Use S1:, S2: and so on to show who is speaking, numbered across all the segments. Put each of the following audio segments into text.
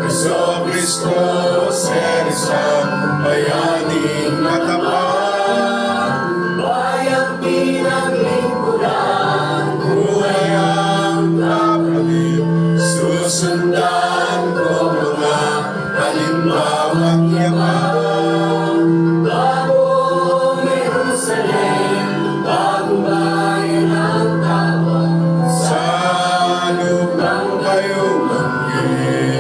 S1: Heso Kristo, isang bayaning matapat, bayang pinaglingkuran, buhay ang kapalit. Susundan ko mga halimbawang yaman. Bagong Jerusalem, bagong bayan ng tawa, sa lupang kayong langgit.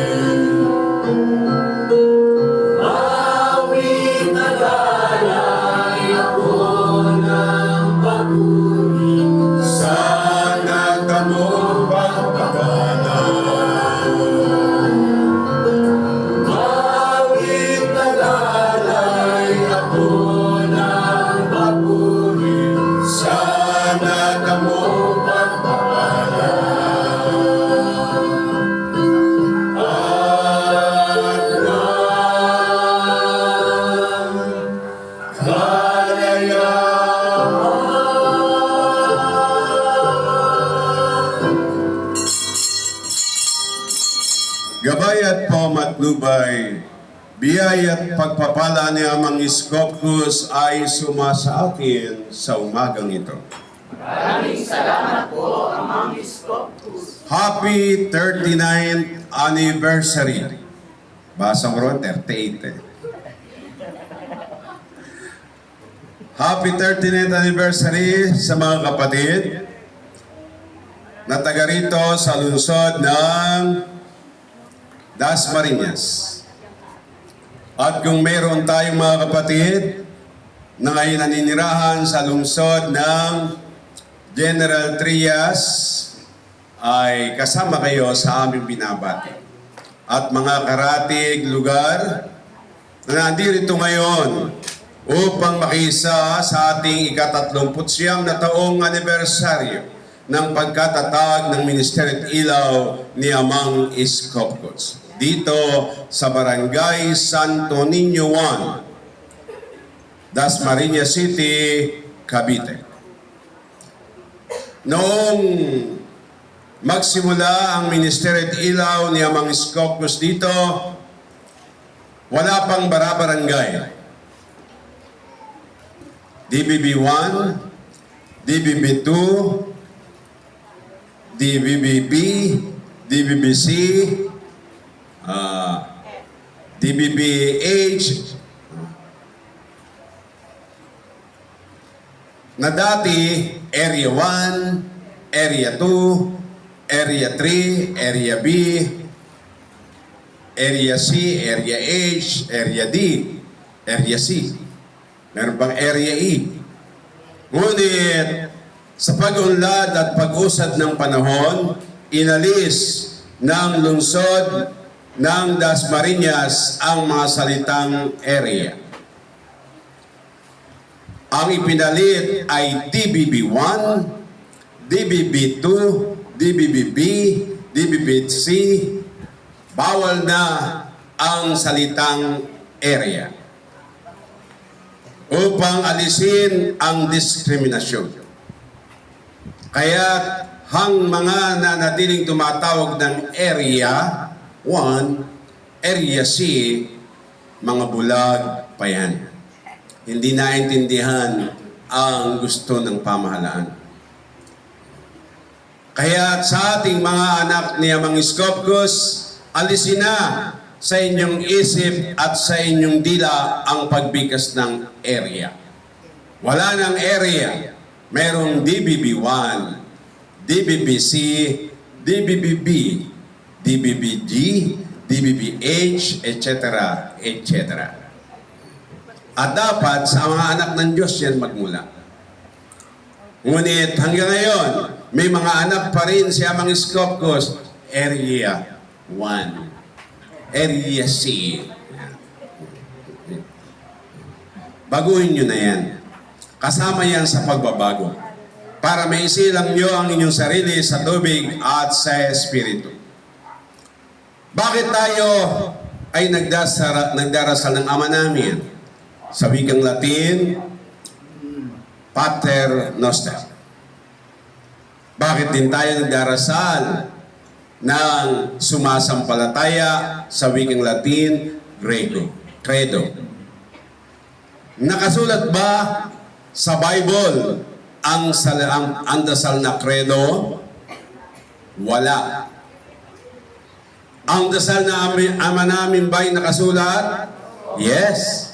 S1: Mawit na galay ako ng pagpuli, sana kamong pagpakanan. Mawit na galay ako ng pagpuli, sana kamong pagpakanan. Gabay at pamatnubay, biyaya at pagpapala ni Amang Iskopkus ay sumasa atin sa umagang ito.
S2: Maraming salamat po, Amang Iskopkus.
S1: Happy 39th anniversary. Basa mo ron, 38 eh. Happy 39th anniversary sa mga kapatid na taga rito sa lungsod ng Dasmariñas. At kung meron tayong mga kapatid na ngayon naninirahan sa lungsod ng General Trias, ay kasama kayo sa aming binabati. At mga karatig lugar na nandito ngayon upang makisa sa ating ika-39 na taong anibersaryo ng pagkatatag ng Ministeryo at Ilaw ni Amang Iskopkus dito sa Barangay Santo Niño 1, Dasmariñas City, Cavite. Noong magsimula ang Ministeryo at Ilaw ni Amang Iskopkus dito, wala pang barabarangay. DBB 1, DBB 2, DBBB, DBBC, DBBH, na dati Area 1, Area 2, Area 3, Area B, Area C, Area H, Area D, Area C. Meron pang Area E. Ngunit sa pag-unlad at pag-usad ng panahon, inalis ng lungsod ng Dasmariñas ang mga salitang area. Ang ipinalit ay DBB1, DBB2, DBBB, DBBC. Bawal na ang salitang area upang alisin ang diskriminasyon. Kaya hang mga nanatiling tumatawag ng Area 1, Area C, mga bulag pa yan. Hindi naintindihan ang gusto ng pamahalaan. Kaya sa ating mga anak ni Amang Iskopkus, alisin na sa inyong isip at sa inyong dila ang pagbigkas ng area. Wala ng area. Merong DBB1, DBBC, DBBB, DBBG, DBBH, etc., etc. At dapat sa mga anak ng Diyos yan magmula. Ngunit hanggang ngayon, may mga anak pa rin si Amang Iskopkus, Area 1, Area C. Baguhin nyo na yan. Kasama yan sa pagbabago. Para maisilang nyo ang inyong sarili sa tubig at sa Espiritu. Bakit tayo ay nagdarasal ng Ama namin? Sa wikang Latin, Pater Noster. Bakit din tayo nagdarasal ng sumasampalataya sa wikang Latin, Credo? Nakasulat ba sa Bible ang dasal na Credo? Wala. Ang dasal na Ama namin ba'y nakasulat? Yes.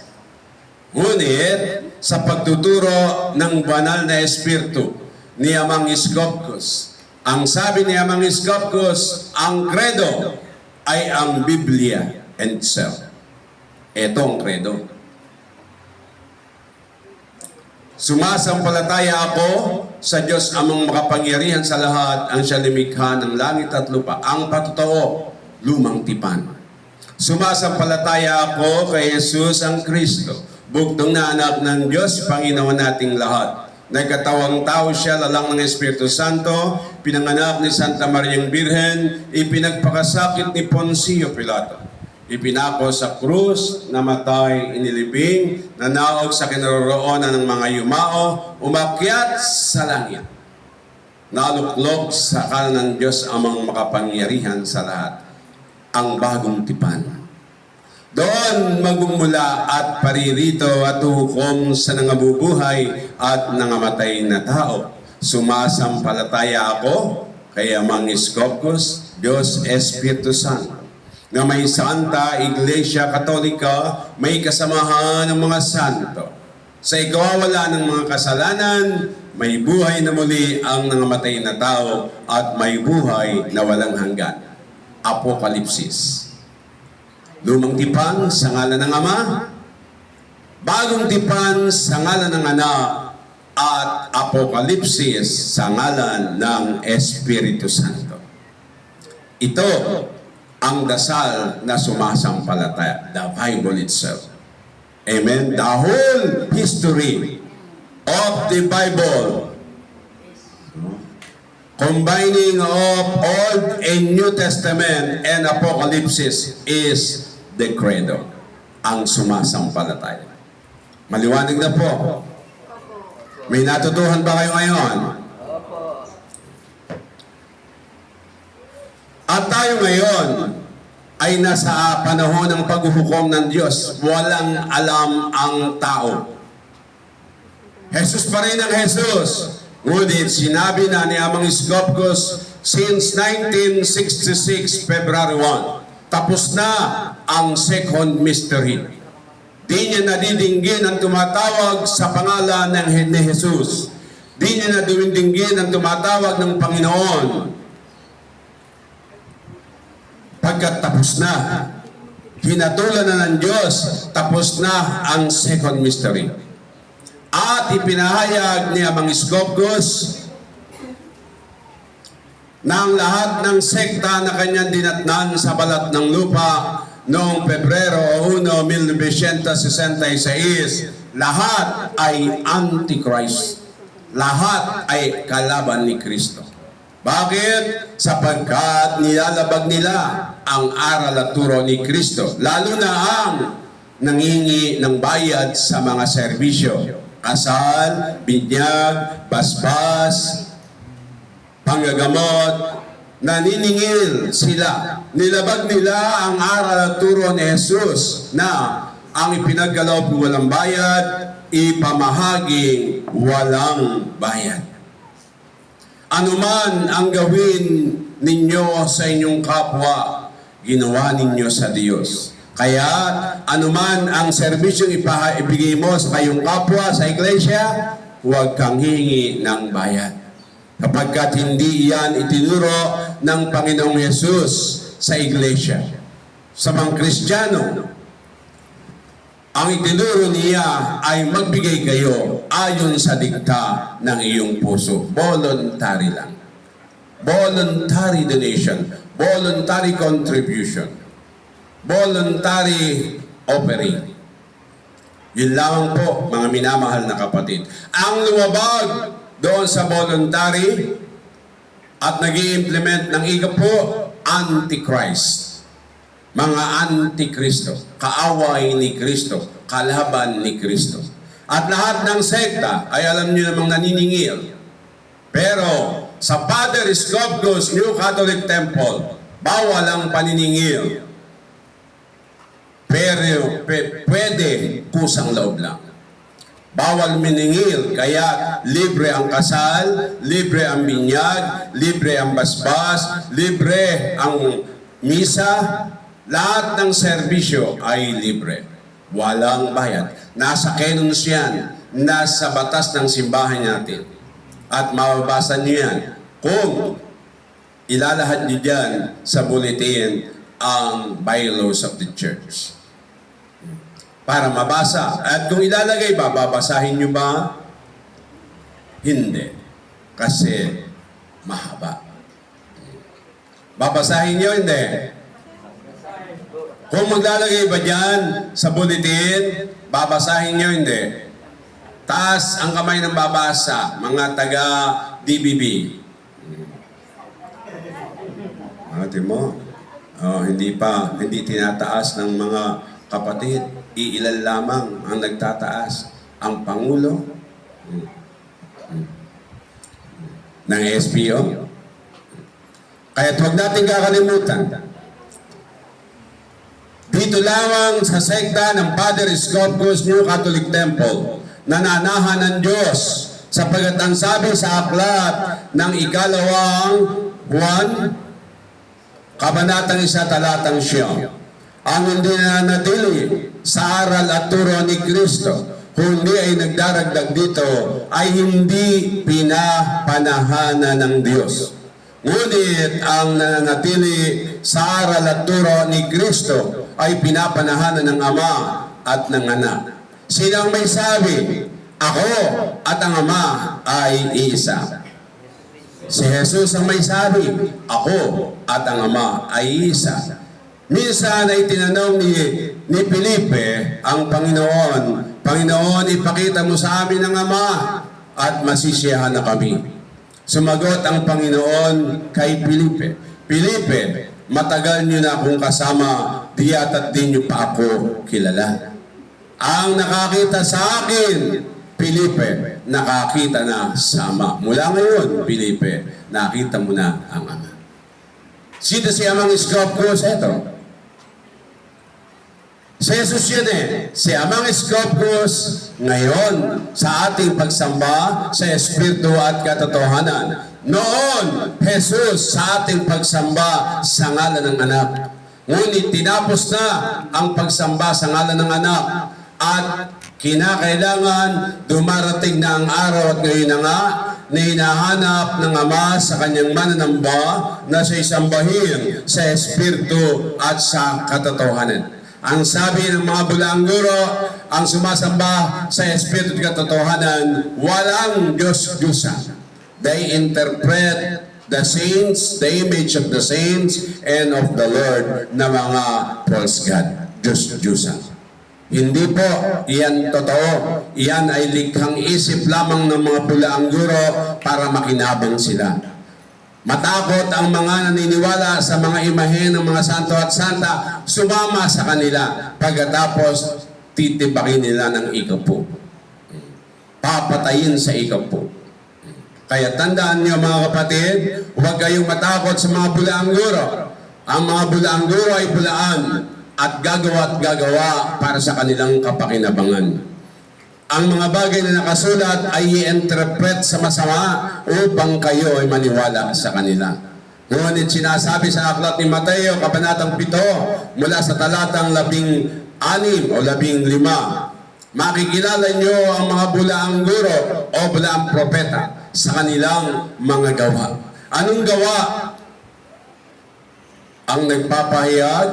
S1: Ngunit, sa pagtuturo ng banal na Espiritu ni Amang Iskopkos, ang sabi ni Amang Iskopkos, ang Credo ay ang Biblia itself. Ito ang Credo. Sumasampalataya ako sa Diyos amang makapangyarihan sa lahat, ang siya lumikha ng langit at lupa, ang patotoo, lumang tipan. Sumasampalataya ako kay Jesus ang Kristo, bugtong na anak ng Diyos, Panginoon nating lahat. Nagkatawang tao siya, lalang ng Espiritu Santo, pinanganak ni Santa Mariang Birhen, ipinagpakasakit ni Poncio Pilato. Ipinako sa krus, namatay, inilibing, nanaog sa kinaroroonan ng mga yumao, umakyat sa langit. Naluklok sa kanan ng Diyos amang makapangyarihan sa lahat. Ang bagong tipan. Doon magmumula at paririto at hukom sa nangabubuhay at nangamatay na tao. Sumasampalataya ako kay Amang Iskopkos, Diyos Espiritu Santo, na may Santa Iglesia Katolika, may kasamahan ng mga santo. Sa ikawawala ng mga kasalanan, may buhay na muli ang nangamatay na tao at may buhay na walang hanggan. Apokalipsis. Lumang tipan sa ngalan ng Ama, bagong tipan sa ngalan ng Anak, at Apokalipsis sa ngalan ng Espiritu Santo. Ito ang dasal na sumasampalataya, the Bible itself. Amen? The whole history of the Bible, combining of Old and New Testament and Apocalypse, is the Credo, ang sumasampalataya. Maliwanag na po. May natutuhan ba kayo ngayon? At tayo ngayon ay nasa panahon ng paghuhukom ng Diyos. Walang alam ang tao. Jesus pa rin ang Jesus. Ngunit sinabi na ni Amang Iskopkos since 1966, February 1, tapos na ang second mystery. Di niya nadidinggin ang tumatawag sa pangalan ni Jesus. Di niya nadidinggin ang tumatawag ng Panginoon. Pagkat tapos na, hinatulan na ng Diyos, tapos na ang second mystery. At ipinahayag ni Amang Iskopkos na ang lahat ng sekta na kanyang dinatnan sa balat ng lupa noong Pebrero 1, 1966, lahat ay Antichrist. Lahat ay kalaban ni Kristo. Bakit? Sapagkat nilalabag nila ang aral at turo ni Kristo, lalo na ang nangingi ng bayad sa mga serbisyo. Kasal, binyag, basbas, panggagamot, naniningil sila. Nilabag nila ang aral at turo ni Jesus na ang ipinaggalaw kung walang bayad, ipamahaging walang bayad. Anuman ang gawin ninyo sa inyong kapwa, ginawa ninyo sa Diyos. Kaya, anuman ang serbisyong ibigay mo sa kayong kapwa sa iglesia, huwag kang hingi ng bayad. Kapagkat hindi iyan itinuro ng Panginoong Yesus sa iglesia. Sa mga Kristiyano, ang itinuro niya ay magbigay kayo ayon sa dikta ng iyong puso. Voluntary lang. Voluntary donation. Voluntary contribution. Voluntary offering. Yun lamang po, mga minamahal na kapatid. Ang lumabag doon sa voluntary at nag-i-implement ng po, Antichrist. Mga Antikristo, kaaway ni Kristo, kalaban ni Kristo. At lahat ng sekta ay alam niyo namang naniningil. Pero sa Father Scopus New Catholic Temple, bawal ang paniningil. Pero pwede kusang loob lang. Bawal miningil, kaya libre ang kasal, libre ang binyag, libre ang basbas, libre ang misa, lahat ng serbisyo ay libre. Walang bayad. Nasa canons yan, nasa batas ng simbahan natin. At mababasa niyo yan kung ilalahad niyo dyan sa bulletin ang bylaws of the church. Para mabasa. At kung ilalagay ba, babasahin nyo ba? Hindi. Kasi mahaba. Babasahin nyo, hindi. Kung maglalagay ba dyan sa bulletin, babasahin nyo, hindi. Taas ang kamay ng babasa, mga taga-DBB. Ate mo, hindi tinataas ng mga kapatid. Iilan lamang ang nagtataas. Ang Pangulo ng SPO. Kaya huwag natin kakalimutan. Dito lamang sa sekta ng Father Scopus New Catholic Temple, nananahan ng Diyos sapagkat ang sabi sa aklat ng ikalawang buwan, kabanatang 1, talatang 9, ang hindi nanatili sa aral at turo ni Kristo, kundi ay nagdaragdag dito, ay hindi pinapanahanan ng Diyos. Ngunit ang nananatili sa aral at turo ni Kristo ay pinapanahanan ng Ama at ng Anak. Sino ang may sabi? Ako at ang Ama ay iisa. Si Jesus ang may sabi, ako at ang Ama ay isa. Minsan ay tinanong ni Felipe ang Panginoon, Panginoon, ipakita mo sa amin ang Ama at masisiyahan na kami. Sumagot ang Panginoon kay Felipe, Felipe, matagal niyo na akong kasama, diya't at di niyo pa ako kilala. Ang nakakita sa akin, Felipe, nakakita na sa Ama. Mula ngayon, Felipe, nakita mo na ang Ama. Sino si Amang Scopus? Ito. Si Jesus yun Si Amang Scopus ngayon sa ating pagsamba sa Espiritu at katotohanan. Noon, Jesus sa ating pagsamba sa ngalan ng Anak. Ngunit tinapos na ang pagsamba sa ngalan ng Anak at kinakailangan dumarating na ang araw at ngayon na nga na hinahanap ng Ama sa kanyang mananamba na siya isambahin sa Espiritu at sa katotohanan. Ang sabi ng mga bulaangguro, ang sumasamba sa Espiritu at katotohanan, walang Diyos-Diyosan. They interpret the saints, the image of the saints and of the Lord na mga false God, Diyos-Diyosan. Hindi po, iyan totoo. Iyan ay likhang isip lamang ng mga bulaangguro para makinabang sila. Matakot ang mga naniniwala sa mga imahe ng mga santo at santa, sumama sa kanila pagkatapos titibakin nila ng ikapo. Papatayin sa ikapo. Kaya tandaan niyo mga kapatid, huwag kayong matakot sa mga bulaangguro. Ang mga bulaangguro ay bulaan at gagawa para sa kanilang kapakinabangan. Ang mga bagay na nakasulat ay i-interpret sa masama upang kayo ay maniwala sa kanila. Ngunit sinasabi sa aklat ni Mateo, kabanatang 7, mula sa talatang 16 o 15, makikilala nyo ang mga bulaangguro o bulaang propeta sa kanilang mga gawa. Anong gawa? Ang nagpapahayag,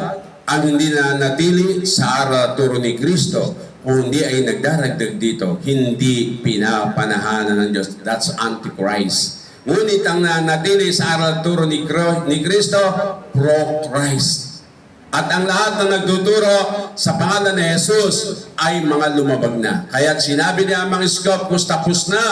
S1: ang hindi na natili sa aral at turo ni Kristo, kung hindi ay nagdaragdag dito, hindi pinapanahanan ng Diyos. That's Antichrist. Ngunit ang nanatili sa aral at turo ni Kristo, pro-Christ. At ang lahat na nagtuturo sa pangalan ni Jesus ay mga lumabag na. Kaya sinabi ni Amang Scopus, tapos na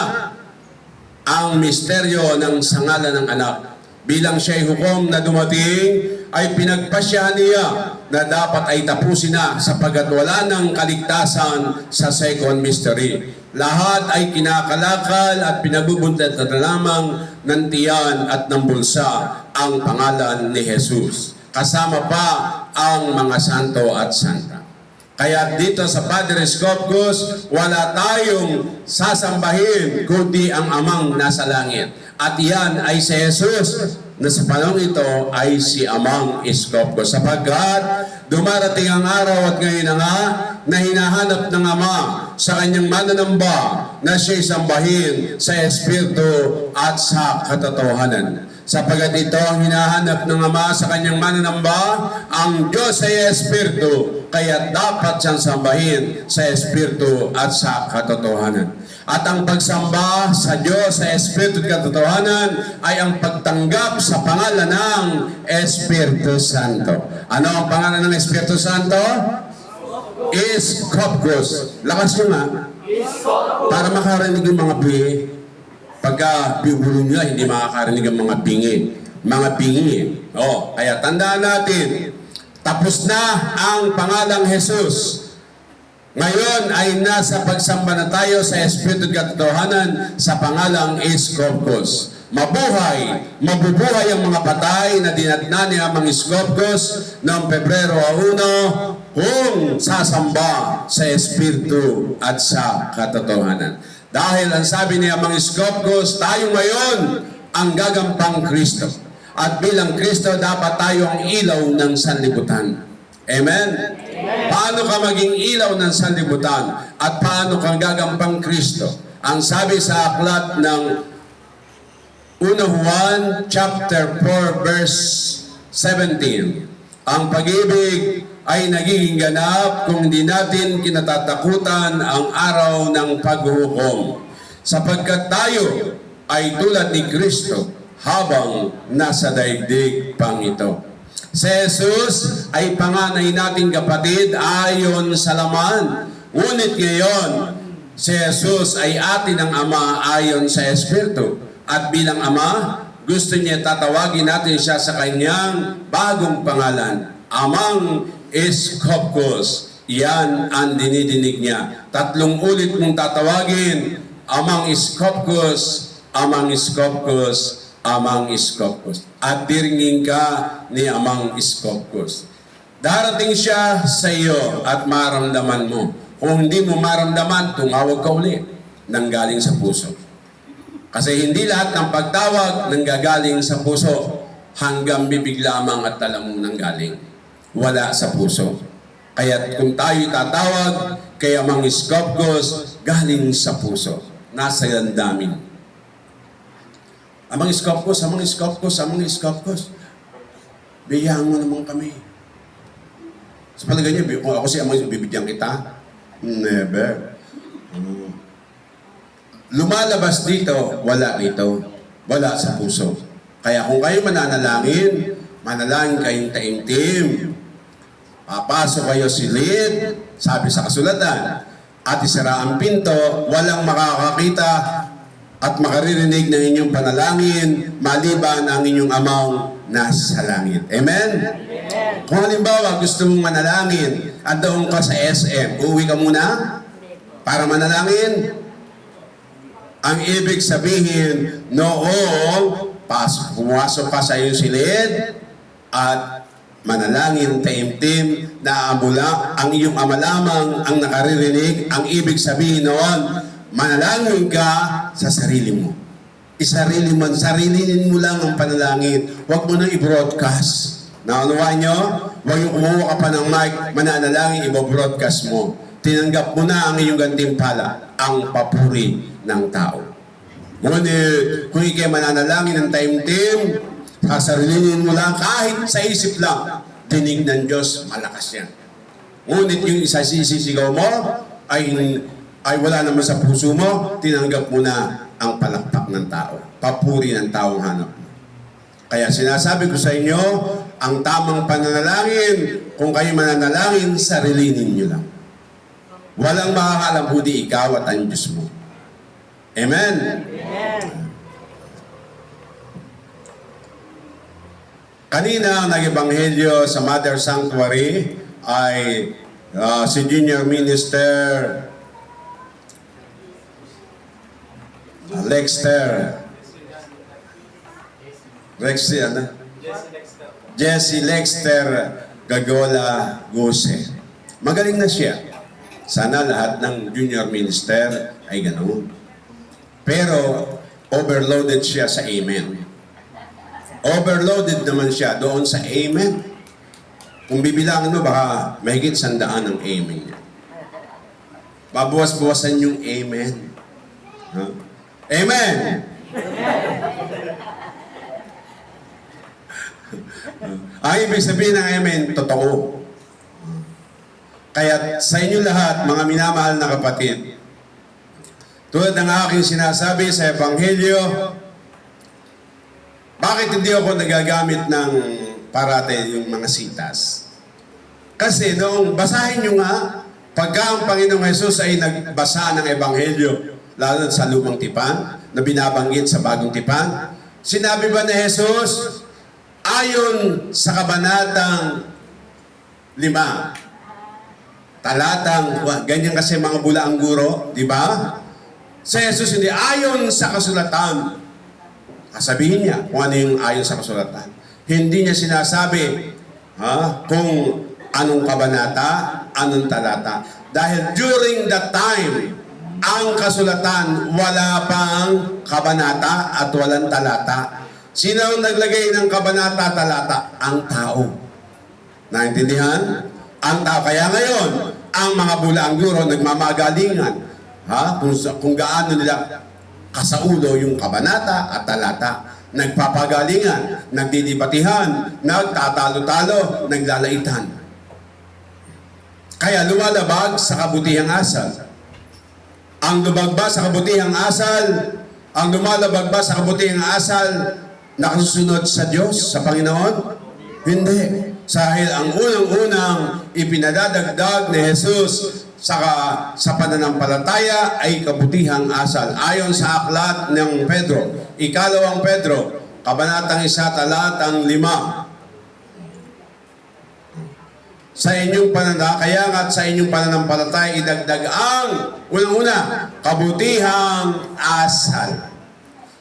S1: ang misteryo ng sangalan ng anak. Bilang siya'y hukom na dumating, ay pinagpasya niya na dapat ay tapusin na sapagkat wala ng kaligtasan sa second mystery. Lahat ay kinakalakal at pinagbubuntat na lamang ng tiyan at ng bulsa ang pangalan ni Jesus. Kasama pa ang mga santo at santa. Kaya dito sa Padre Scopcus, wala tayong sasambahin kundi ang Amang nasa langit. At iyan ay si Jesus na sa panahon ito ay si Amang Scopcus. Sapagkat dumarating ang araw at ngayon na nga na hinahanap ng Ama sa kanyang mananamba na siya'y sambahin sa Espiritu at sa katotohanan. Sapagkat ito ang hinahanap ng Ama sa kanyang mananamba, ang Diyos ay Espiritu, kaya dapat siyang sambahin sa Espiritu at sa katotohanan. At ang pagsamba sa Diyos sa Espiritu at katotohanan ay ang pagtanggap sa pangalan ng Espiritu Santo. Ano ang pangalan ng Espiritu Santo? Scopcus. Lakas nyo nga. Para makarinig yung mga bi. Pagka bibulong nila, hindi makakarinig ang mga bingi. Mga bingi. Kaya tandaan natin, tapos na ang pangalang Jesus. Ngayon ay nasa pagsamba na tayo sa Espiritu at katotohanan sa pangalang Scopcus. Mabubuhay ang mga patay na dinatna ni Amang Scopcus noong Pebrero 1 kung sasamba sa Espiritu at sa katotohanan. Dahil ang sabi ni Amang Scopcus, tayo ngayon ang gagampang Kristo. At bilang Kristo, dapat tayo ang ilaw ng sanlibutan. Amen? Paano ka maging ilaw ng sanlibutan? At paano ka gagampang Kristo? Ang sabi sa aklat ng 1 Juan chapter 4 verse 17, ang pag-ibig ay nagiging ganap kung hindi natin kinatatakutan ang araw ng paghuhukom. Sapagkat tayo ay tulad ni Kristo habang nasa daigdig pang ito. Si Jesus ay panganay nating kapatid ayon sa laman. Ngunit ngayon, si Jesus ay atin ng Ama ayon sa Espiritu. At bilang Ama, gusto niya tatawagin natin siya sa kanyang bagong pangalan, Amang Scopcus. Yan ang dinidinig niya. 3 ulit mong tatawagin, Amang Scopcus, Amang Scopcus, Amang Scopcus. At diringin ka ni Amang Scopcus. Darating siya sa iyo at maramdaman mo. Kung hindi mo maramdaman, tumawag ka ulit nang galing sa puso. Kasi hindi lahat ng pagtawag nanggagaling sa puso hanggang bibig lamang at talamong nanggaling. Wala sa puso. Kaya kung tayo tatawag kay Amang Scopcus, galing sa puso. Nasa damdamin. Amang Scopcus, Amang Scopcus, Amang Scopcus. Biyaan mo naman kami. Sa palagay niyo, kung ako si Amang, bibigyan kita? Never. Lumalabas dito, wala dito. Wala sa puso. Kaya kung kayo mananalangin kayong taimtim. Papasok kayo silid, sabi sa kasulatan, at isara ang pinto, walang makakakita at makaririnig ng inyong panalangin maliban ang inyong Amang nasa langit. Amen? Amen. Kung halimbawa gusto mong manalangin at doon ka sa SM, uuwi ka muna para manalangin. Ang ibig sabihin, noong pumasok ka sa iyong silid at manalangin, taimtim, naamula, ang iyong Ama lamang ang nakaririnig, ang ibig sabihin noon, manalangin ka sa sarili mo. Sarilinin mo lang ang panalangin. Huwag mo nang i-broadcast. Naunawaan nyo? Huwag yung kumuha ka pa ng mic, mananalangin, i-broadcast mo. Tinanggap mo na ang iyong gantimpala, ang papuri ng tao. Ngunit, kung ikay mananalangin ng taimtim, sasarilinin mo lang, kahit sa isip lang, dinig ng Diyos, malakas yan. Ngunit yung isasisigaw mo, ay wala naman sa puso mo, tinanggap mo na ang palakpak ng tao. Papuri ng taong hanap mo. Kaya sinasabi ko sa inyo, ang tamang pananalangin, kung kayo mananalangin, sarilinin nyo lang. Walang makakalam kundi ikaw at ang Diyos mo. Amen? Amen. Kanina, nag-ebanghelyo sa Mother Sanctuary ay si Junior Minister Jesse Lexter Gagola Guse. Magaling na siya. Sana lahat ng junior minister ay ganoon. Pero overloaded siya sa amen. Overloaded naman siya doon sa amen. Kung bibilangin mo, baka mahigit 100 ang amen niya. Babawas-bawasan yung amen. Huh? Amen! Ang ibig sabihin ng amen, totoo. Kaya sa inyo lahat, mga minamahal na kapatid, tulad ng aking sinasabi sa Ebanghelyo, bakit hindi ako nagagamit ng parate yung mga sitas? Kasi noong basahin nyo nga, pagka ang Panginoong Jesus ay nagbasa ng Ebanghelyo, lalo sa Lumang Tipan, na binabanggit sa Bagong Tipan, sinabi ba ni Jesus, ayon sa kabanatang 5, talatang, ganyan kasi mga bulaang guro, di ba? Sa Jesus hindi, ayon sa kasulatan. Sabihin niya kung ano yung ayon sa kasulatan. Hindi niya sinasabi kung anong kabanata, anong talata. Dahil during that time, ang kasulatan, wala pang kabanata at walang talata. Sino ang naglagay ng kabanata, talata? Ang tao. Naintindihan? Ang tao. Kaya ngayon, ang mga bulaang guro nagmamagalingan kung gaano nila kasaulo yung kabanata at talata. Nagpapagalingan, nagdidibatihan, nagtatalo-talo, naglalaitan. Kaya lumalabag sa kabutihang asal. Ang lumabag sa kabutihang asal, ang lumalabag ba sa kabutihang asal, nakasusunod sa Diyos, sa Panginoon? Hindi. Dahil ang unang-unang ipinadadagdag ni Jesus sa pananampalataya ay kabutihang asal. Ayon sa aklat ng Pedro, ikalawang Pedro, kabanatang 1, talatang 5. Sa inyong pananampalataya at sa inyong pananampalataya, idagdag ang unang-una, kabutihang asal.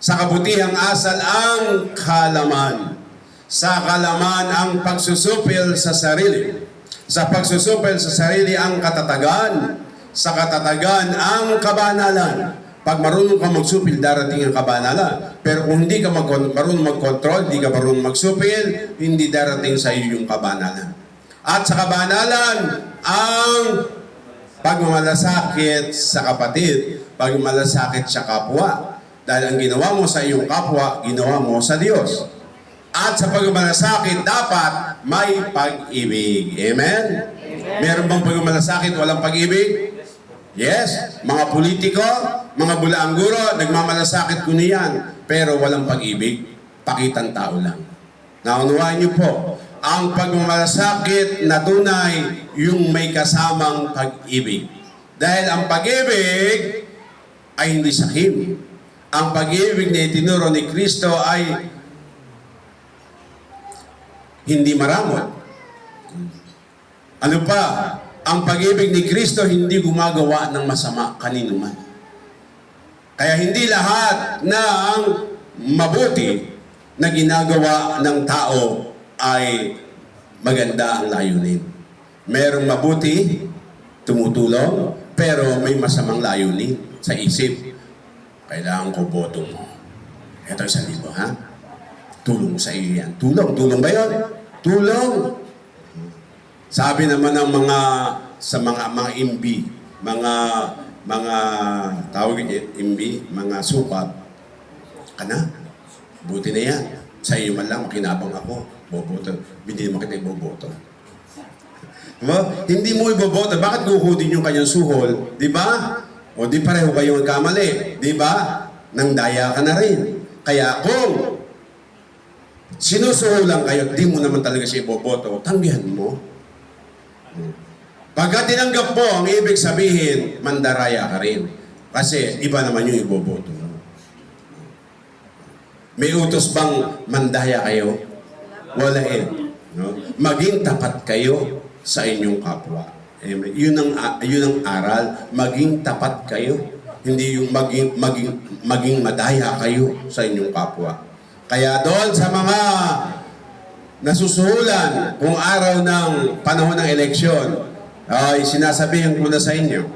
S1: Sa kabutihang asal ang kalaman. Sa kalaman ang pagsusupil sa sarili. Sa pagsusupil sa sarili ang katatagan. Sa katatagan ang kabanalan. Pag marunong ka magsupil, darating ang kabanalan. Pero kung hindi ka marunong mag-control, hindi ka marunong magsupil, hindi darating sa iyo yung kabanalan. At sa kabanalan ang pagmamalasakit sa kapatid, pagmamalasakit sa kapwa. Dahil ang ginawa mo sa iyong kapwa, ginawa mo sa Diyos. At sa pagmamalasakit, dapat may pag-ibig. Amen? Meron bang pagmamalasakit, walang pag-ibig? Yes. Mga politiko, mga bulaang guro, nagmamalasakit ko niyan. Pero walang pag-ibig, pakitang tao lang. Naunawaan niyo po, ang pagmamalasakit na tunay, yung may kasamang pag-ibig. Dahil ang pag-ibig ay hindi sakim. Ang pag-ibig na itinuro ni Kristo ay hindi maramot. Ano pa? Ang pag-ibig ni Kristo hindi gumagawa ng masama kanino man. Kaya hindi lahat ng mabuti na ginagawa ng tao ay maganda ang layunin. Merong mabuti, tumutulong, pero may masamang layunin sa isip. Kailangan ko boto mo. Ito 1,000, ha? Tulong sa iyo yan. Tulong ba yun? Tulong. Sabi naman ng mga MB, mga tawag MB, mga sukat, kana, buti na yan. Sa iyo man lang, makinabang ako, boboto. Hindi mo kita iboboto. Diba? Hindi mo iboboto. Bakit guhudin yung kanyang suhol? Diba? O di pareho kayong kamali. Diba? Nang daya ka na rin. Kaya kung sinusuhulan kayo, di mo naman talaga siya iboboto, tanggihan mo. Pagka tinanggap mo, ang ibig sabihin, mandaraya ka rin. Kasi iba naman yung iboboto mo. May utos bang mandaya kayo? walain. No? Maging tapat kayo sa inyong kapwa. Amen. Yun ang aral. Maging tapat kayo. Hindi yung maging madaya kayo sa inyong kapwa. Kaya doon sa mga nasusuhulan kung araw ng panahon ng eleksyon, ay sinasabihan ko na sa inyo,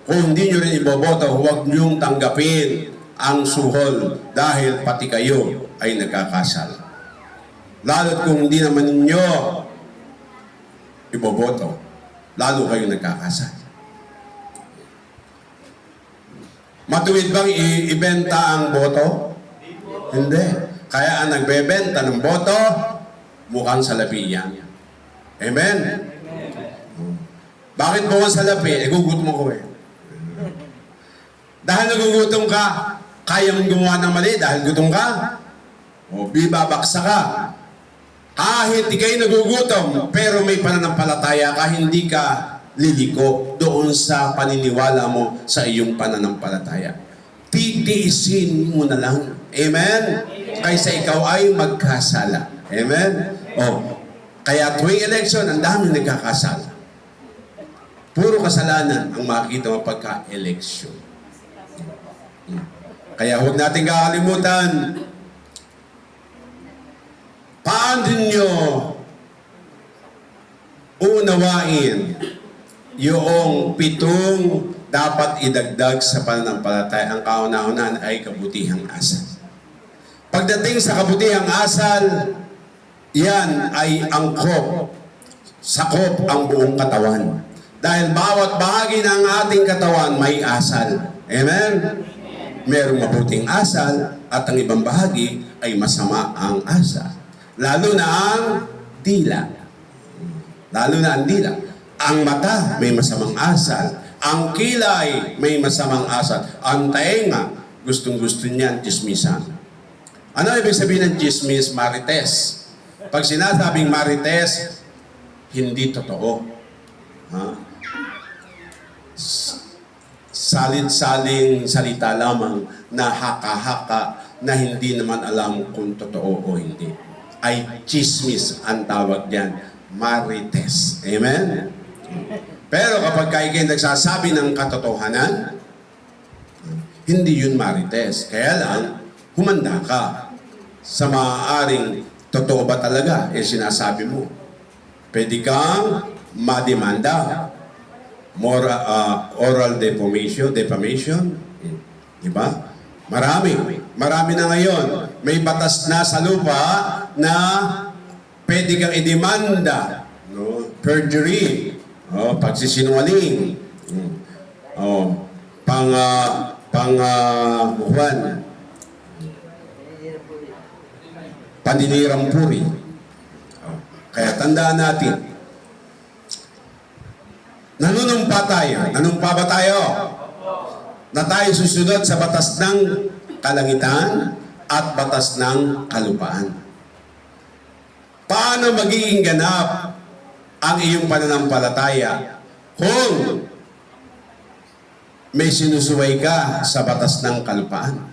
S1: kung hindi nyo rin iboboto, huwag nyong tanggapin ang suhol dahil pati kayo ay nagkakasal. Lalo't kung hindi naman ninyo iboboto, lalo kayo nagkakasal. Matuwid bang ibenta ang boto? Hindi. Kaya ang nagbebenta ng boto, mukhang salapi yan. Amen? Bakit mukhang salapi? Gugutom ko eh. Dahil nagugutom ka, kaya mong gumawa ng mali dahil gutom ka? O bibabaksa ka. Kahit di kayo nagugutom, pero may pananampalataya ka, hindi ka liliko doon sa paniniwala mo sa iyong pananampalataya. Titiisin mo na lang. Amen? Kaysa ikaw ay magkasala. Amen? O, kaya tuwing election, ang daming nagkakasala. Puro kasalanan ang makikita mo pagka-election. Kaya huwag natin kakalimutan, paano nyo unawain yung 7 dapat idagdag sa pananampalataya? Ang kauna-unahan ay kabutihang asal. Pagdating sa kabutihang asal, yan ay angkop, sakop ang buong katawan. Dahil bawat bahagi ng ating katawan may asal. Amen? Merong mabuting asal at ang ibang bahagi ay masama ang asal. Lalo na ang dila. Lalo na ang dila. Ang mata may masamang asal. Ang kilay may masamang asal. Ang tainga, gustong-gusto niyan, chismisan. Ano ibig sabihin ng chismis? Marites. Pag sinasabing marites, hindi totoo. Ha? Salit-saling salita lamang na haka-haka na hindi naman alam kung totoo o hindi. Ay chismis ang tawag diyan, marites. Amen? Pero kapag kayo nagsasabi ng katotohanan, hindi yun marites. Kaya lang, humanda ka sa maaaring totoo ba talaga yung sinasabi mo. Pwede kang mademanda. Oral defamation. Diba? Marami na ngayon. May batas na sa lupa na pwede kang idemanda. No? Perjury. Pagsisinungaling. Paninirang puri. Kaya tandaan natin, nanunumpa ba tayo? Na tayo susunod sa batas ng kalangitan at batas ng kalupaan. Paano magiging ganap ang iyong pananampalataya kung may sinusuway ka sa batas ng kalupaan?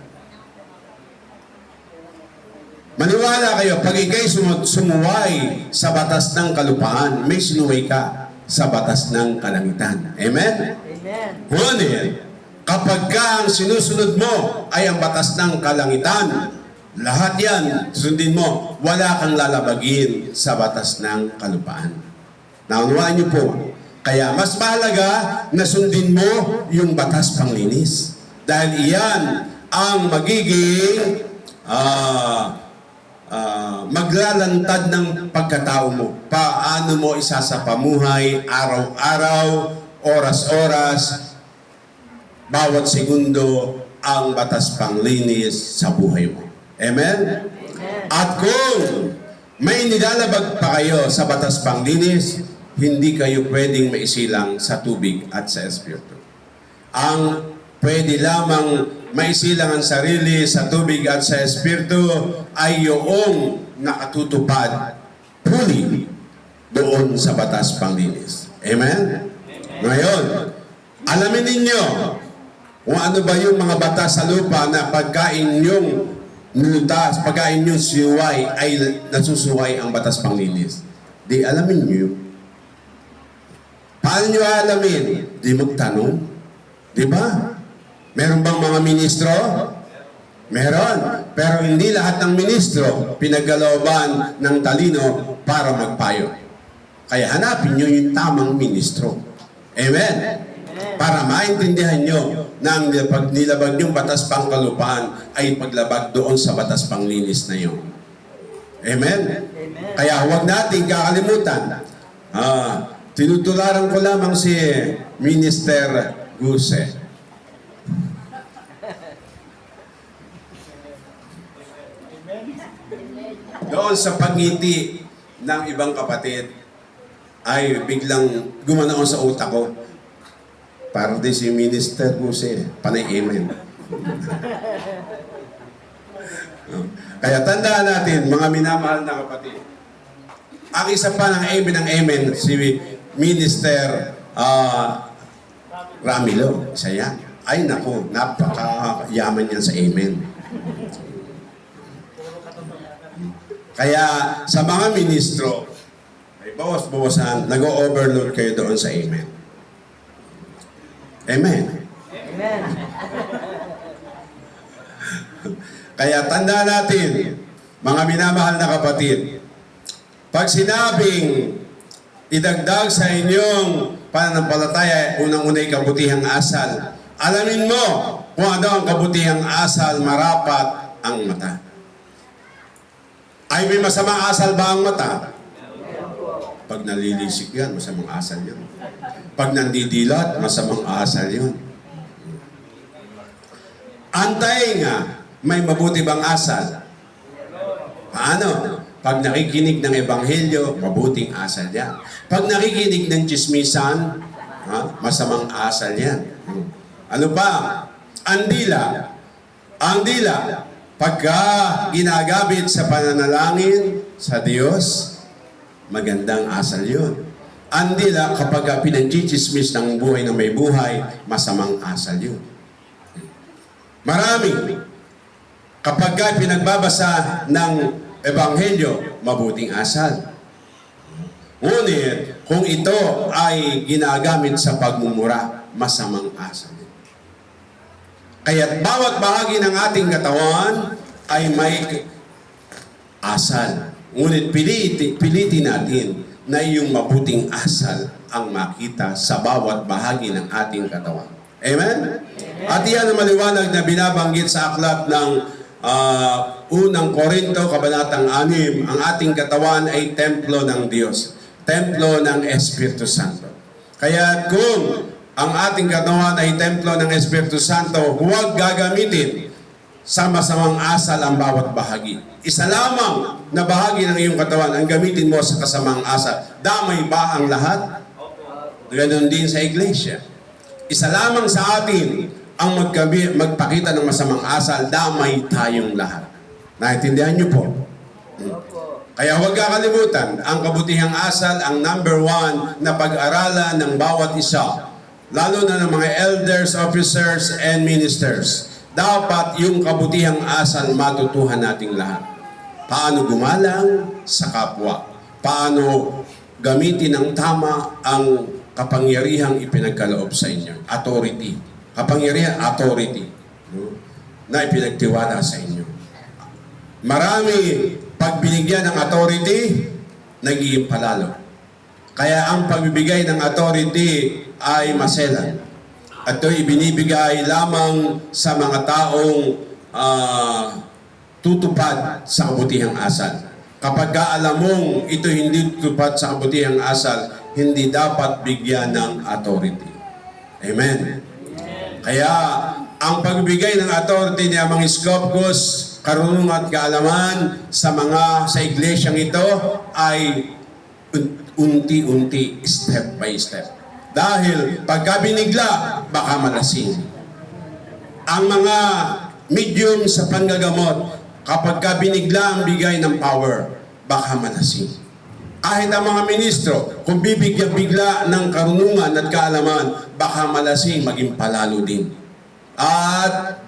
S1: Maniwala kayo, pag ikay sumuway sa batas ng kalupaan, may sinuway ka sa batas ng kalangitan. Amen?
S2: Amen.
S1: Ngunit, kapag ka ang sinusunod mo ay ang batas ng kalangitan, lahat yan, sundin mo, wala kang lalabagin sa batas ng kalupaan. Naunawaan niyo po, kaya mas mahalaga na sundin mo yung batas panglinis. Dahil iyan ang magiging maglalantad ng pagkatao mo. Paano mo isasapamuhay araw-araw, oras-oras, bawat segundo ang batas panglinis sa buhay mo. Amen? At kung may nilalabag pa kayo sa batas panglinis, hindi kayo pwedeng maisilang sa tubig at sa espiritu. Ang pwede lamang maisilang ang sarili sa tubig at sa espiritu ay yung nakatutupad fully doon sa batas panglinis. Amen? Ngayon, alamin ninyo kung ano ba yung mga batas sa lupa na pagkain yung nilutas, pagka inyong suway ay nasusuway ang batas panglinis. Di alamin nyo. Paano nyo alamin? Di magtanong. Di ba? Meron bang mga ministro? Meron. Pero hindi lahat ng ministro pinagkalooban ng talino para magpayo. Kaya hanapin nyo yung tamang ministro. Amen? Para maintindihan nyo na ang pag nilabag yung batas pangkalupaan ay paglabag doon sa batas panglinis na yun. Amen? Kaya huwag natin kakalimutan. Tinutularan ko lamang si Minister Guse. Doon sa pagngiti ng ibang kapatid ay biglang gumanaon sa utak ko. Parang din si Minister Guse, panay amen. Kaya tandaan natin, mga minamahal na kapatid, ang isa pa ng amen, si Minister Ramilo, isa yan. Ay naku, napakayaman yan sa amen. Kaya sa mga ministro, may bawas-bawasan, nag-overload kayo doon sa amen. Amen.
S2: Amen.
S1: Kaya tandaan natin, mga minamahal na kapatid, pag sinabing idagdag sa inyong pananampalataya, unang-unay kabutihang asal, alamin mo kung ano ang kabutihang asal, marapat ang mata. Ay may masamang asal ba ang mata? Pag nalilisik yan, masamang asal yan. Pag nandidilat, masamang asal yun. Antay nga, may mabuti bang asal? Paano? Pag nakikinig ng ebanghelyo, mabuting asal yan. Pag nakikinig ng chismisan, masamang asal yan. Ano pa? Ang dila. Ang dila. Pagka ginagamit sa pananalangin sa Diyos, magandang asal yun. Ang dila, kapag pinagchichismis ng buhay na may buhay, masamang asal yun. Marami. Kapag pinagbabasa ng ebanghelyo, mabuting asal. Ngunit, kung ito ay ginagamit sa pagmumura, masamang asal. Kaya bawat bahagi ng ating katawan ay may asal. Ngunit pilitin natin na yung mabuting asal ang makita sa bawat bahagi ng ating katawan. Amen? At iyan ang maliwanag na binabanggit sa aklat ng unang Korinto, kabanatang 6, ang ating katawan ay templo ng Diyos. Templo ng Espiritu Santo. Kaya kung ang ating katawan ay templo ng Espiritu Santo, huwag gagamitin sa masamang asal ang bawat bahagi. Isa lamang na bahagi ng iyong katawan ang gamitin mo sa kasamang asal. Damay ba ang lahat? Ganon din sa iglesia. Isa lamang sa atin ang magpakita ng masamang asal, damay tayong lahat. Naintindihan niyo po? Kaya huwag kakalimutan, ang kabutihang asal, ang number 1 na pag-aralan ng bawat isa, lalo na ng mga elders, officers, and ministers. Dapat yung kabutihang asal matutuhan nating lahat. Paano gumalang sa kapwa? Paano gamitin ng tama ang kapangyarihang ipinagkaloob sa inyo? Authority. Kapangyarihan, authority. Na ipinagtiwala sa inyo. Marami, pag binigyan ng authority, nagiging palalo. Kaya ang pagbibigay ng authority ay maselan. At ito ibinibigay lamang sa mga taong tutupad sa kabutihang asal. Kapag alam mong ito hindi tutupad sa kabutihang asal, hindi dapat bigyan ng authority. Amen. Kaya ang pagbigay ng authority ni Amang Iskopkos, karunungan at kaalaman sa iglesyang ito ay unti-unti, step by step. Dahil pagka binigla, baka malasing. Ang mga medium sa panggagamot, kapag binigla ang bigay ng power, baka malasing. Kahit ang mga ministro, kung bibigyan bigla ng karunungan at kaalaman, baka malasing, maging palalo din. At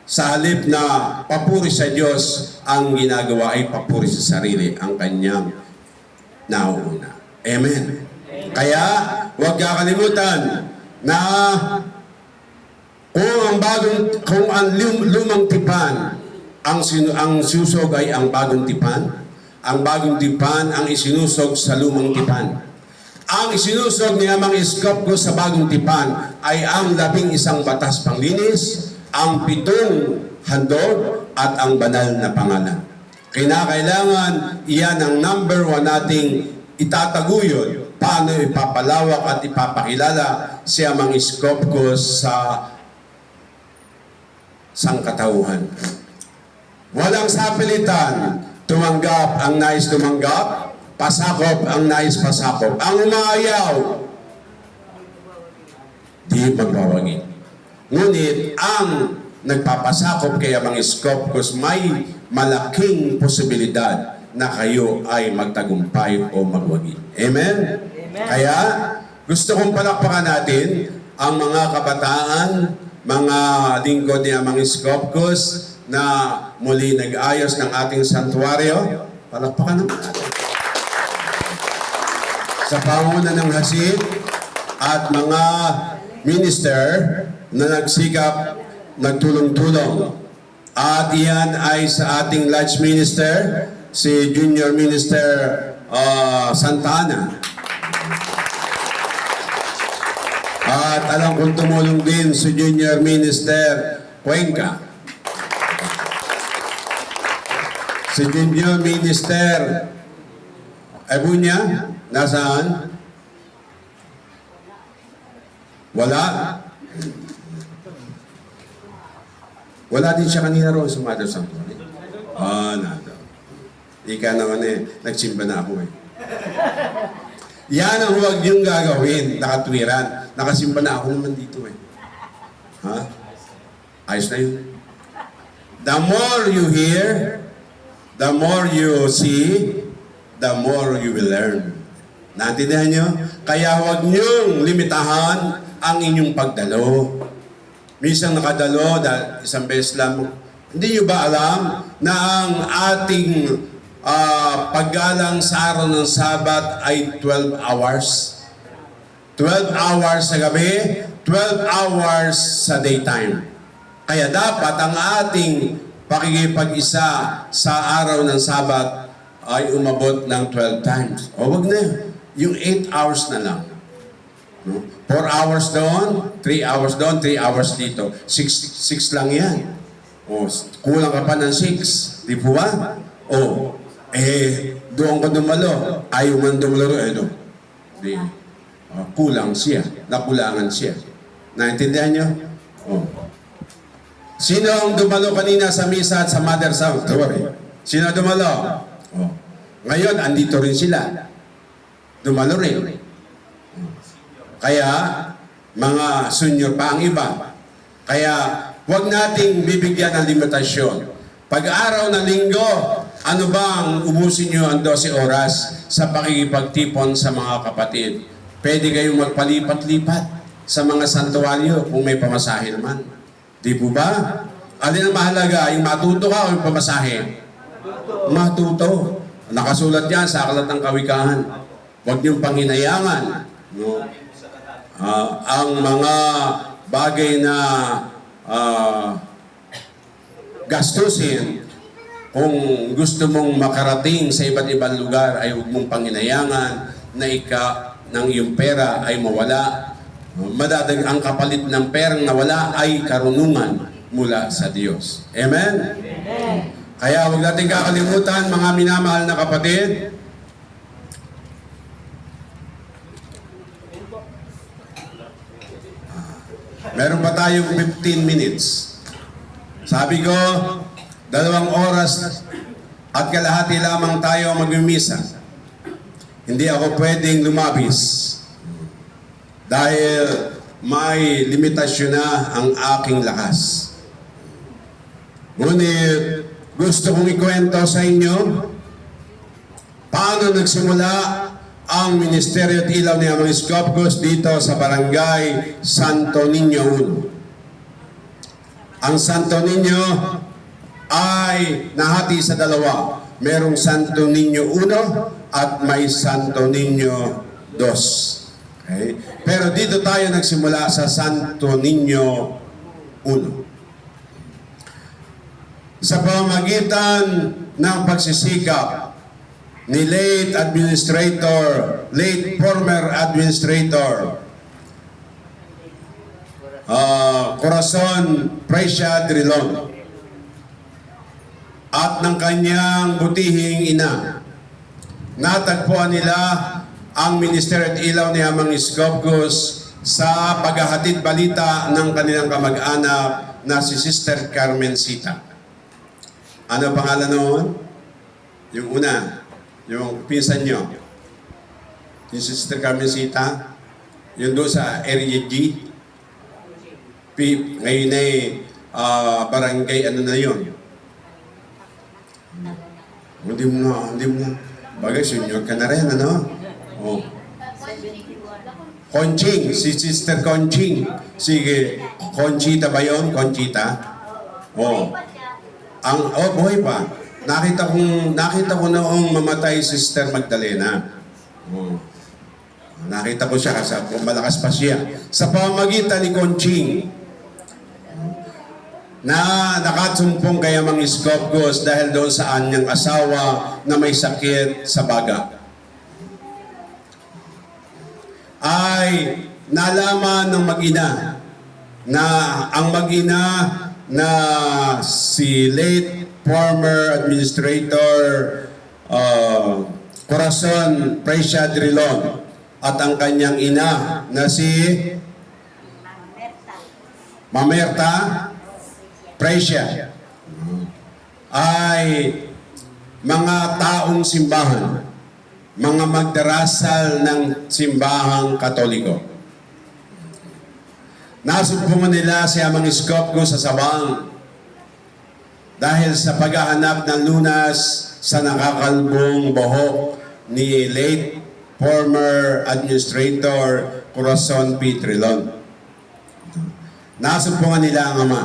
S1: Sa halip na papuri sa Diyos, ang ginagawa ay papuri sa sarili ang kanyang nauuna. Amen. Kaya, huwag kakalimutan na kung ang lumang tipan, ang susog ay ang bagong tipan, ang bagong tipan ang isinusog sa lumang tipan. Ang isinusog ni Amang Iskopko sa bagong tipan ay ang 11 batas panglinis, ang 7 handog at ang banal na pangalan. Kinakailangan iyan ang number 1 nating itataguyod paano ipapalawak at ipapakilala si Amang Iskopko sa sangkatauhan. Walang sapilitan, tumanggap ang nais tumanggap, pasakop ang nais pasakop. Ang umaayaw, di magbawagi. Ngunit ang nagpapasakop kay Amang Iskopkos may malaking posibilidad na kayo ay magtagumpay o magwagi. Amen? Kaya gusto kong palakpakan natin ang mga kabataan, mga lingkod ni Amang Iskopkos na muli nag-ayos ng ating santuaryo. Palakpakan naman natin. Sa panguna ng hasid at mga minister na nagsikap, nagtulong-tulong. At iyan ay sa ating lodge minister, si Junior Minister Santana. At alam kong tumulong din si Junior Minister Cuenca. Si Junior Minister Abunya, nasaan? Wala? Wala din siya kanina roon sa Mother Sanctuary. Nada. Ika naman nagsimba na ako Yan ang huwag niyong gagawin, nakatwiran. Nakasimba na ako naman dito Ha? Ayos na yun. The more you hear, the more you see, the more you will learn. Naintindihan niyo? Kaya huwag niyong limitahan ang inyong pagdalo. Minsan nakadalo, isang beses lang. Hindi niyo ba alam na ang ating paggalang sa araw ng Sabat ay 12 hours? 12 hours sa gabi, 12 hours sa daytime. Kaya dapat ang ating pakikipag-isa sa araw ng Sabat ay umabot ng 12 times. O wag na, yung 8 hours na lang. 4 hours doon, 3 hours doon, 3 hours dito. 6 lang yan. O, kulang ka pa ng 6. Di po ba? O, doon ka dumalo. Ayaw man dumalo, Di. Kulang siya. Nakulangan siya. Naintindihan niyo? O. Sino ang dumalo kanina sa misa at sa Mother Sanctuary? Sino dumalo? O. Ngayon, andito rin sila. Dumalo rin. Kaya, mga senior pa ang iba. Kaya, huwag nating bibigyan ng limitasyon. Pag-araw ng linggo, ano bang ubusin nyo ang 12 oras sa pakikipagtipon sa mga kapatid? Pwede kayong magpalipat-lipat sa mga santuaryo kung may pamasahe naman. Di po ba? Alin ang mahalaga? Yung matuto ka o yung pamasahe? Matuto. Nakasulat yan sa Aklat ng Kawikahan. Huwag niyong panghinayangan. No? Ang mga bagay na gastusin, kung gusto mong makarating sa iba't ibang lugar, ay huwag mong panghinayangan na ng iyong pera ay mawala. Ang kapalit ng perang nawala ay karunungan mula sa Diyos. Amen? Amen. Kaya huwag natin kakalimutan, mga minamahal na kapatid, meron pa tayong 15 minutes. Sabi ko, 2 oras at kalahati lamang tayo magmimisa. Hindi ako pwedeng lumabis dahil may limitasyon na ang aking lakas. Ngunit gusto kong ikwento sa inyo paano nagsimula ang Ministeryo at Ilaw ni Amang Iskopkos dito sa Barangay Santo Niño 1. Ang Santo Niño ay nahati sa dalawa. Merong Santo Niño 1 at may Santo Niño 2. Okay? Pero dito tayo nagsimula sa Santo Niño 1. Sa pamamagitan ng pagsisikap ni late former administrator, Corazon Precia Drilon, at ng kanyang butihing ina, natagpuan nila ang Ministeryo at Ilaw ni Amang Iskopkos sa paghahatid balita ng kanilang kamag-anak na si Sister Carmencita. Ano pangalan noon? Yung una, yung pinsan nyo. Yung Sister Carmencita, yung doon sa Area G. Ngayon ay barangay ano na yun. Hindi mo na. Bagay, senior ka na rin, ano? Oh. Conching, si Sister Conching. Sige, Conchita ba yun? Conchita? Oh. Buhay pa. Nakita ko noong mamatay si Sister Magdalena. Oh. Nakita ko siya kasi malakas pa siya. Sa pamamagitan ni Conching, na nakatsumpong kay Amang Iskopkos dahil doon sa anyang asawa na may sakit sa baga, ay nalaman ng mag-ina na ang mag-ina na si late former administrator Corazon Precia Drilon at ang kanyang ina na si Mamerta Precia ay mga taong simbahan, mga magdarasal ng simbahang Katoliko. Nasumpungan nila si Amang Iskopkos sa Sabang dahil sa paghahanap ng lunas sa nakakalbong buhok ni late former administrator Corazon P. Drilon. Nasumpungan nila ang ama.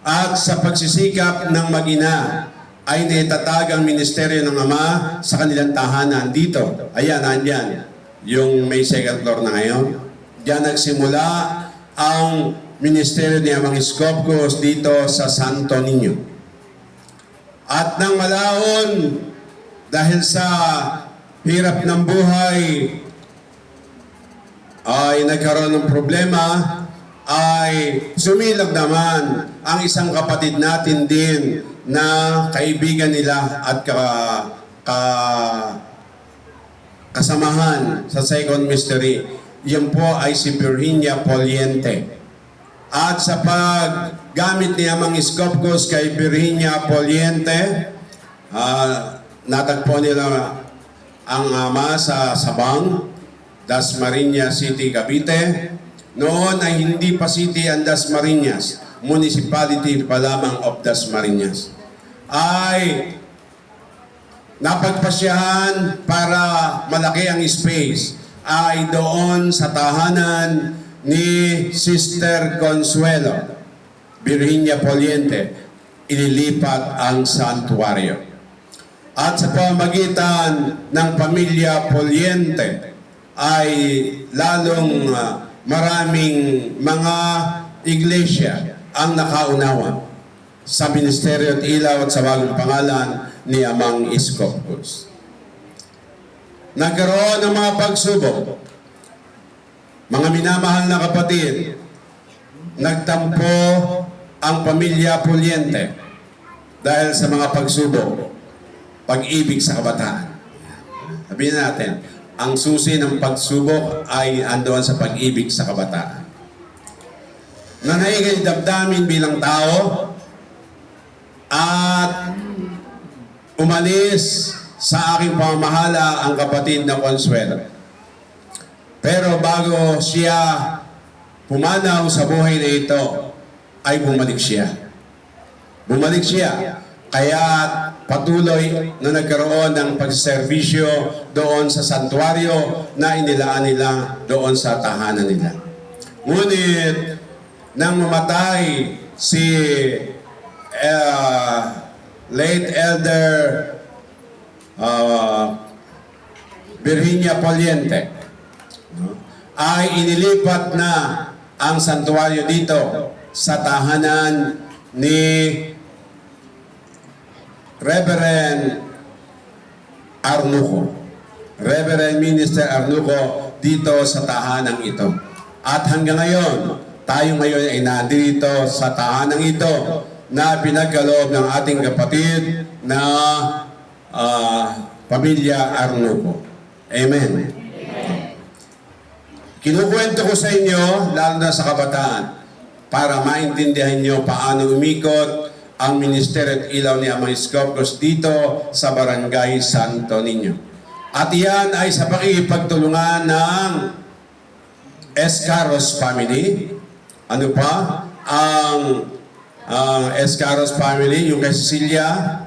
S1: At sa pagsisikap ng mag-ina ay naitatag ang ministeryo ng Ama sa kanilang tahanan dito. Ayan, andyan. Yung may second floor na ngayon. Diyan nagsimula ang ministeryo ni Amang Iskopkos dito sa Santo Niño. At nang malaon, dahil sa hirap ng buhay, ay nagkaroon ng problema, ay sumilog naman ang isang kapatid natin din na kaibigan nila at kasamahan sa second mystery. Yan po ay si Virginia Poliente. At sa paggamit ni Amang Iskopkos kay Virginia Poliente, natagpo nila ang ama sa Sabang, Dasmariñas City, Cavite. Noon ay hindi pa city ang Dasmariñas, municipality pa lamang of Dasmariñas. Ay napagpasyahan para malaki ang space ay doon sa tahanan ni Sister Consuelo Virginia Poliente, ililipat ang santuario. At sa pamamagitan ng pamilya Poliente ay lalong maraming mga iglesia ang nakaunawa sa Ministeryo at Ilaw at sa bagong pangalan ni Amang Iskopkos. Nagkaroon ng mga pagsubok. Mga minamahal na kapatid, nagtampo ang pamilya Poliente dahil sa mga pagsubok, pag-ibig sa kabataan. Sabihin natin, ang susi ng pagsubok ay andoon sa pag-ibig sa kabataan. Nanaigay damdamin bilang tao at umalis sa aking pamamahala ang kapatid na Consuelo. Pero bago siya pumanaw sa buhay na ito, ay bumalik siya. Bumalik siya. Kaya patuloy na nagkaroon ng pagservisyo doon sa santuario na inilaan nila doon sa tahanan nila. Ngunit nang mamatay si late Elder Virginia Poliente, no, ay inilipat na ang santuaryo dito sa tahanan ni Reverend Arnuco. Reverend Minister Arnuco dito sa tahanang ito. At hanggang ngayon, tayo ngayon ay nandito sa tahanang ito na pinagkaloob ng ating kapatid na pamilya Arnuco. Amen. Kinukwento ko sa inyo, lalo na sa kabataan, para maintindihan nyo paano umikot ang Ministeryo at Ilaw ni Amang Iskopkos dito sa Barangay Santo Niño. At iyan ay sa pakikipagtulungan ng Escaros family. Ano pa? Ang Escaros family, yung kay Cecilia,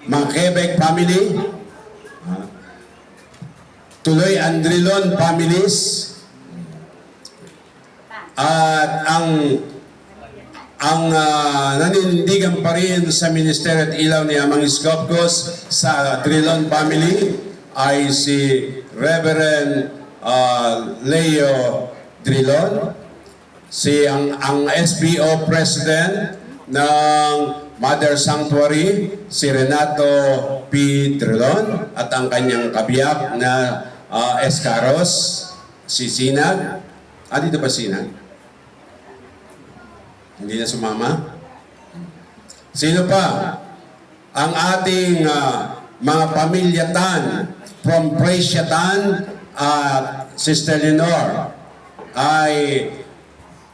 S1: mga Quebec family, tuloy Andrilon families, at ang naninindigan pa rin sa Ministeryo at Ilaw ni Amang Iskopkos sa Andrilon family ay si Reverend Leo Drilon, ang SPO President ng Mother Sanctuary, si Renato P. Drilon, at ang kanyang kabiyak na Escaros, si Sinag. Dito ba Sinag? Hindi na sumama? Sino pa? Ang ating mga pamilyatan from Preciatan at Sister Lenore ay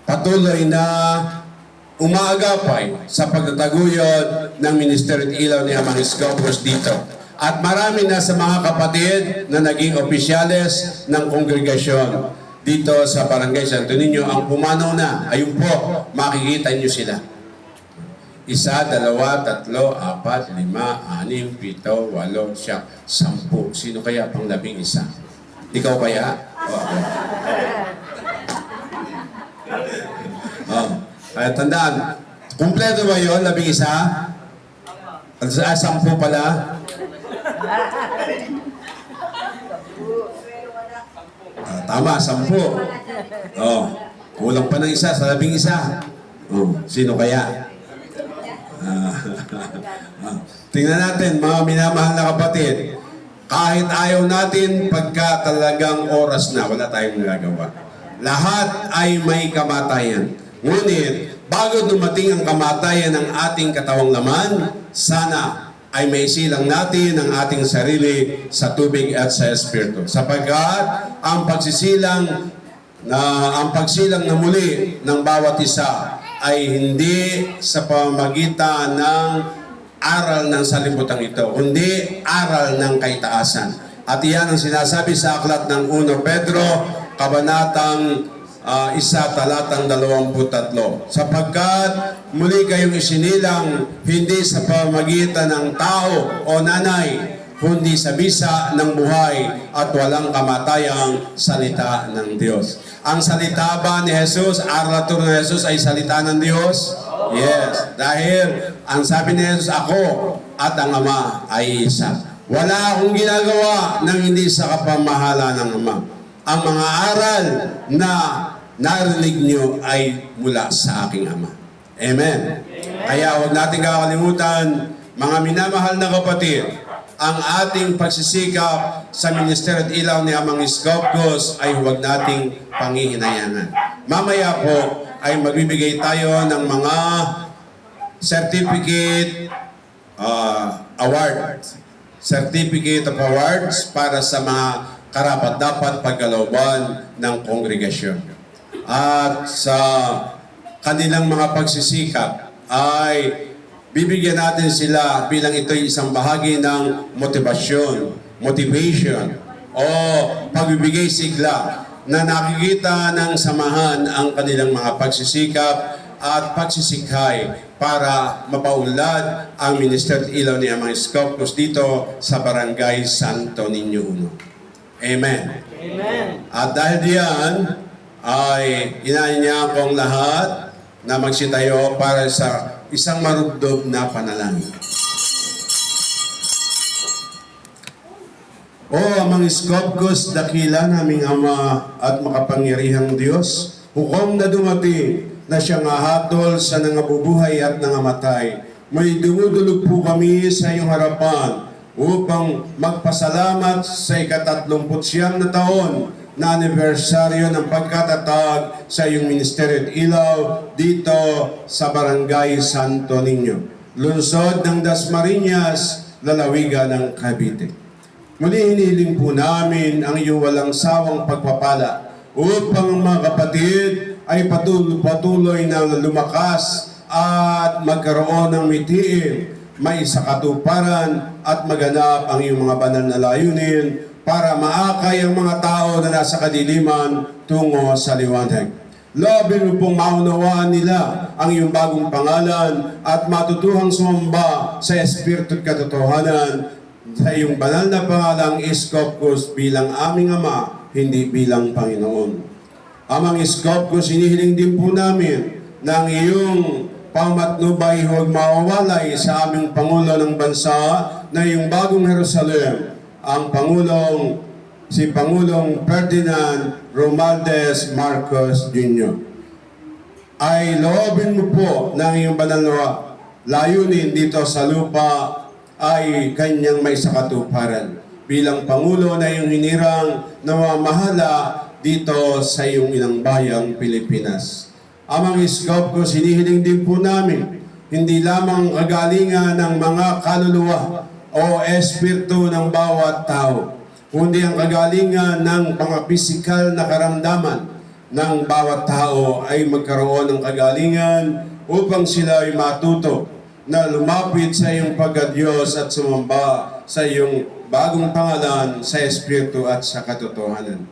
S1: patuloy na umaagapay sa pagtataguyod ng Ministeryo at Ilaw ni Amang Iskopkos dito. At marami na sa mga kapatid na naging opisyales ng kongregasyon dito sa Barangay Santo Niño. Ang pumanaw na, ayun po, makikita nyo sila. 1, 2, 3, 4, 5, 6, 7, 8, 9, 10. Sino kaya pang 11? Ikaw kaya? O ako? Kaya tandaan, kumpleto ba yun, 11? 10 pala? Tama, 10. Kulang pa ng isa sa 11. Sino kaya? Tingnan natin, mga minamahal na kapatid, kahit ayaw natin, pagka talagang oras na, wala tayong nagagawa. Lahat ay may kamatayan. Ngunit, bago dumating ang kamatayan ng ating katawang laman, sana ay maisilang natin ang ating sarili sa tubig at sa Espiritu. Sapagkat ang pagsilang na muli ng bawat isa ay hindi sa pamamagitan ng aral ng salimutan ito, kundi aral ng kaitaasan. At iyan ang sinasabi sa aklat ng 1 Pedro, kabanatang 1, talatang 23. Sapagkat muli kayong isinilang hindi sa pamamagitan ng tao o nanay, kundi sa bisa ng buhay at walang kamatayang salita ng Diyos. Ang salita ba ni Jesus, araw ni Jesus ay salita ng Diyos? Yes. Dahil ang sabi ni Jesus, ako at ang Ama ay isa. Wala akong ginagawa nang hindi sa kapamahala ng Ama. Ang mga aral na narinig nyo ay mula sa aking Ama. Amen. Kaya huwag natin kakalimutan, mga minamahal na kapatid, ang ating pagsisikap sa Ministeryo at Ilaw ni Amang Iskopkos ay huwag nating pangihinayangan. Mamaya po ay magbibigay tayo ng mga certificate certificate of awards para sa mga karapat-dapat pagkalooban ng kongregasyon. At sa kanilang mga pagsisikap ay bibigyan natin sila bilang ito'y isang bahagi ng motivation o pagbibigay sigla na nakikita ng samahan ang kanilang mga pagsisikap at pagsisikhay para mapaunlad ang Ministeryo at Ilaw ni Amang Iskopkos dito sa Barangay Santo Niño 1. Amen.
S2: Amen.
S1: At dahil diyan, ay inaanya akong lahat na magsitayo para sa isang marubdob na panalangin. O amang iskopkos, dakila naming Ama at makapangyarihang Diyos, hukom na dumating na siyang ahatol sa nangabubuhay at nangamatay. May dumudulog po kami sa iyong harapan upang magpasalamat sa ika-39 na taon na anibersaryo ng pagkatatag sa iyong Ministeryo at Ilaw dito sa Barangay Santo Niño, lungsod ng Dasmariñas, lalawigan ng Cavite. Muli hinihiling po namin ang iyong walang sawang pagpapala upang ang mga kapatid ay patuloy na lumakas at magkaroon ng mitiim, may sakatuparan at maganap ang iyong mga banal na layunin para maakay ang mga tao na nasa kadiliman tungo sa liwanag. Loobin mo pong maunawaan nila ang iyong bagong pangalan at matutuhang sumamba sa Espiritu at katotohanan sa iyong banal na pangalang Iskopkos bilang aming Ama, hindi bilang Panginoon. Amang Iskopkos, hinihiling din po namin na ang iyong pamatnubay huwag mawawalay sa aming Pangulo ng Bansa na iyong bagong Jerusalem, ang si Pangulong Ferdinand Romualdez Marcos Jr. Ay loobin mo po ng iyong banal na layunin dito sa lupa ay kanyang may sakatuparan bilang Pangulo na iyong hinirang na mamahala dito sa iyong inang bayang Pilipinas. Amang Iskopkos, hinihiling din po namin hindi lamang kagalingan ng mga kaluluwa o espiritu ng bawat tao, kundi ang kagalingan ng mga pisikal na karamdaman ng bawat tao ay magkaroon ng kagalingan upang sila ay matuto na lumapit sa iyong pagka-Diyos at sumamba sa iyong bagong pangalan sa Espiritu at sa katotohanan.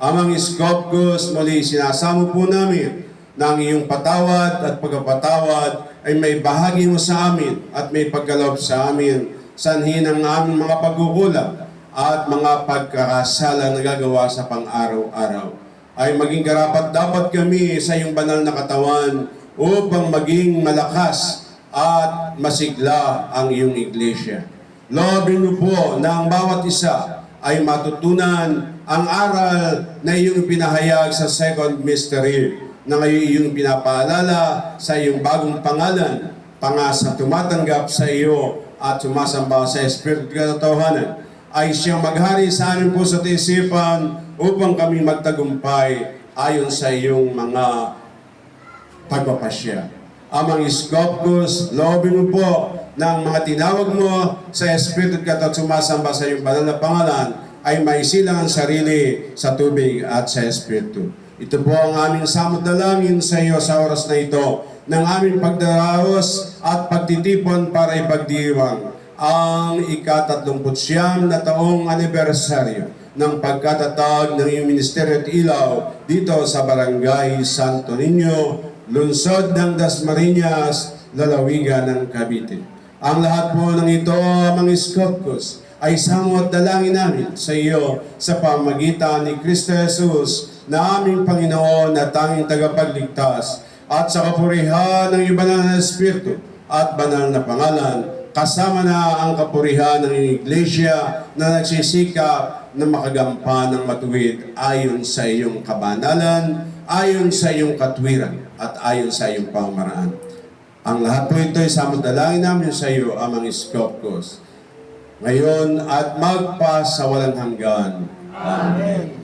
S1: Amang Iskopkos, muli sinasamo po namin na ang iyong patawad at pagkapatawad ay may bahagi mo sa amin at may pagkaloob sa amin, sanhi ng aming mga pagkukulang at mga pagkakasala na gagawa sa pang-araw-araw. Ay maging karapat-dapat kami sa iyong banal na katawan upang maging malakas at masigla ang iyong iglesia. Loobin mo po na ang bawat isa ay matutunan ang aral na iyong pinahayag sa second mystery na ngayon iyong pinapaalala sa iyong bagong pangalan, pangasa tumatanggap sa iyo at sumasamba sa Espiritu at katotohanan, ay siyang maghari sa aming puso at isipan upang kami magtagumpay ayon sa iyong mga pagpapasya. Amang Iskopkos, loobin mo po ng mga tinawag mo sa Espiritu at sumasamba sa iyong banal na pangalan ay maisilang ang sarili sa tubig at sa Espiritu. Ito po ang aming samot dalangin sa iyo sa oras na ito ng aming pagdaraos at pagtitipon para ipagdiwang ang ika-39 na taong anibersaryo ng pagkatatag ng iyong Ministeryo at Ilaw dito sa Barangay Santo Niño, lungsod ng Dasmariñas, lalawigan ng Cavite. Ang lahat po ng ito, mga Iskopkos, ay samot dalangin namin sa iyo sa pamagitan ni Kristo Jesus na aming Panginoon na tanging tagapagligtas at sa kapurihan ng iyong banal na Espiritu at banal na pangalan, kasama na ang kapurihan ng Iglesia na nagsisikap na makagampan ng matuwid ayon sa iyong kabanalan, ayon sa iyong katwiran, at ayon sa iyong pamamaraan. Ang lahat po ito ay samot dalangin namin sa iyo, amang Iskopkos, ngayon at magpa sa walang hanggan. Amen.